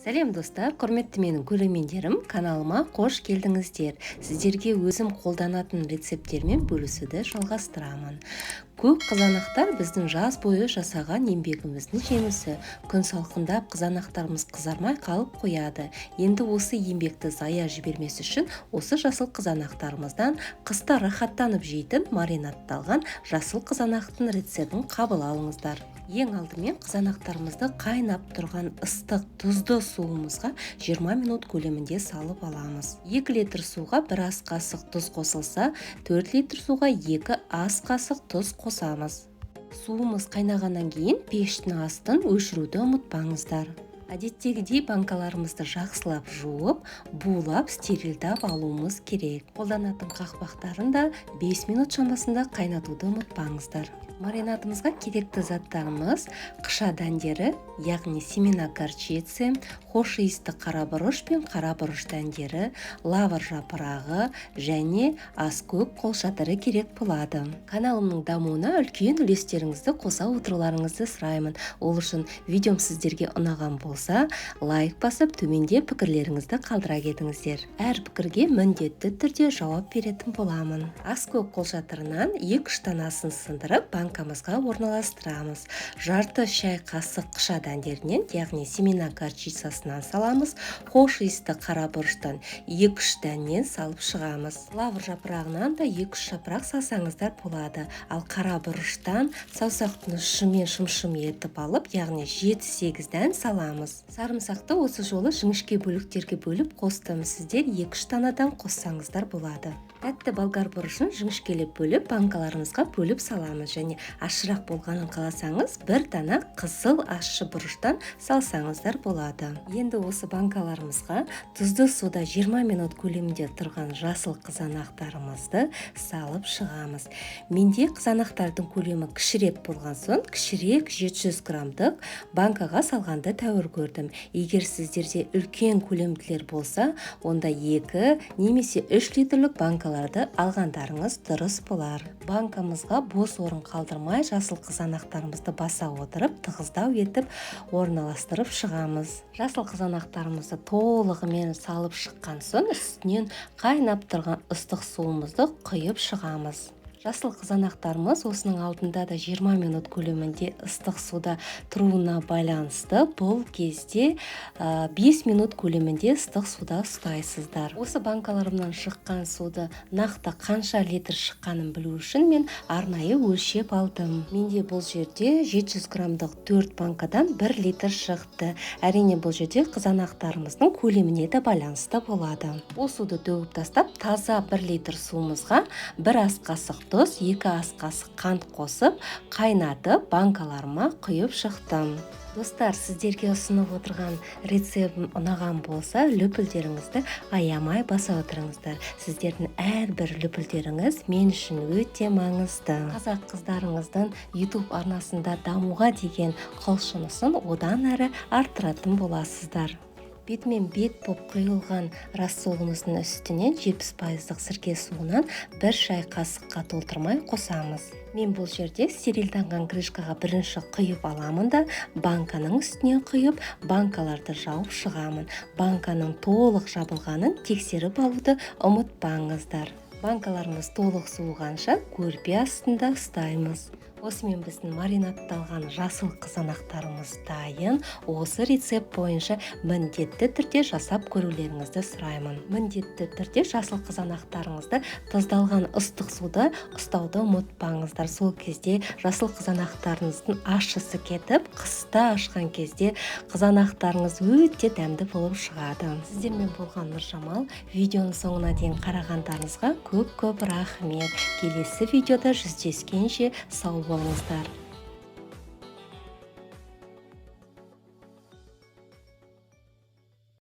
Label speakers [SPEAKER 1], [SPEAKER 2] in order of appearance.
[SPEAKER 1] Сәлем достар, құрметті менің көрермендерім, каналыма қош келдіңіздер. Сіздерге өзім қолданатын рецепттермен бөлісуді жалғастырамын. Көк қызанақтар біздің жаз бойы жасаған еңбегіміздің жемісі. Күн салқындап қызанақтарымыз қызармай қалып қояды. Енді осы еңбекті зая жібермес үшін осы жасыл қызанақтарымыздан қыста рахаттанып жейтін маринадталған жасыл қызанақтың рецептін қабыл алыңыздар. Ең алдымен қызанақтарымызды қайнап тұрған ыстық тұзды суымызға 20 минут көлемінде салып аламыз. 2 литр суға 1 ас қасық тұз қосылса, 4 литр суға 2 ас қасық тұз қосамыз. Суымыз қайнағаннан кейін пештің астын өшіруді ұмытпаңыздар. Әдеттегідей банкаларымызды жақсылап жуып, булап, стерилдап алуымыз керек. Қолданатын қақпақтарын да 5 минут шамасында қайнатуды ұмытпаңыздар. Маринадымызға керекті заттарымыз қыша дәндері, яғни семена горчицы, хош иісті қарабұрыш пен қарабұрыш дәндері, лавр жапырағы және аскөк қолшатыры керек болады. Каналымның дамуына үлкен үлестеріңізді қоса отыруларыңызды сұраймын. Ол үшін видеом сіздерге ұнаған болса, лайк басып, төменде пікірлеріңізді қалдыра кетіңіздер. Әр пікірге міндетті түрде жауап беретін боламын. Аскөк қолшатырынан 2-3 танасын сындырып, банкамызға орналастырамыз. Жарты шай қасық қыша дәндерінен, яғни семена горчицасынан саламыз. Хош иісті қарабұрыштан 2-3 дәннен салып шығамыз. Лавр жапырағынан да 2-3 жапырақ салсаңыздар болады. Ал қарабұрыштан саусақтың ұшымен шым-шым етіп алып, яғни 7-8 дән саламыз. Сарымсақты осы жолы жіңішке бөліктерге бөліп қостым. Сіздер 2-3 танадан қоссаңыздар болады. Тәтті болгар бұрышын жіңішкелеп бөліп, банкаларымызға бөліп саламыз, және ашырақ болғанын қаласаңыз, 1 дана қызыл ащы бұрыштан салсаңыздар болады. Енді осы банкаларымызға тұзды суда 20 минут көлемінде тұрған жасыл қызанақтарымызды салып шығамыз. Менде қызанақтардың көлемі кішірек болған соң, кішірек 700 грамдық банкаға салғанды тәуір көрдім. Егер сіздерде үлкен көлемділер болса, онда 2 немесе 3 литрлік банкаларды алғандарыңыз дұрыс болар. Банкамызға бос орын қалдырмай, жасыл қызанақтарымызды баса отырып, тығыздау етіп орналастырып шығамыз. Жасыл қызанақтарымызды толығымен салып шыққан соң, үстінен қайнап тұрған ыстық суымызды құйып шығамыз. Жасыл қызанақтарымыз осының алдында да 20 минут көлемінде ыстық суда тұруына байланысты бұл кезде 5 минут көлемінде ыстық суда ұстайсыздар. Осы банкаларымнан шыққан суды нақты қанша литр шыққанын білу үшін мен арнайы өлшеп алдым. Менде бұл жерде 700 грамдық 4 банкадан 1 литр шықты. Әрине бұл жерде қызанақтарымыздың көлеміне де байланысты болады. Ол суды төгіп тастап, таза 1 литр суымызға 1 ас қасық тұз, 2 ас қасық қант қосып, қайнатып, банкаларыма құйып шықтым. Достар, сіздерге ұсынып отырған рецептім ұнаған болса, лүпілдеріңізді аямай баса отырыңыздар. Сіздердің әрбір лүпілдеріңіз мен үшін өте маңызды. Қазақ қыздарыңыздың YouTube арнасында дамуға деген құлшынысын одан әрі арттыратын боласыздар. Бетімен бет боп құйылған рассолымыздың үстінен 70% сірке суынан 1 шай қасыққа толтырмай қосамыз. Мен бұл жерде стерилданған крышкаға бірінші құйып аламын да, банканың үстіне құйып, банкаларды жауып шығамын. Банканың толық жабылғанын тексеріп алуды ұмытпаңыздар. Банкаларымыз толық суығанша көрпе астында ұстаймыз. Осымен біздің маринадталған жасыл қызанақтарымыз дайын. Осы рецепт бойынша міндетті түрде жасап көрулеріңізді сұраймын. Міндетті түрде жасыл қызанақтарыңызды тұздалған ыстық суда ұстауды ұмытпаңыздар. Сол кезде жасыл қызанақтарыңыздың ащысы кетіп, қыста ашқан кезде қызанақтарыңыз өте дәмді болып шығады. Сіздермен болған Нұржамал. Видеоның соңына дейін қарағандарыңызға көп рахмет. Келесі видеода жүздескенше сау болыңыздар.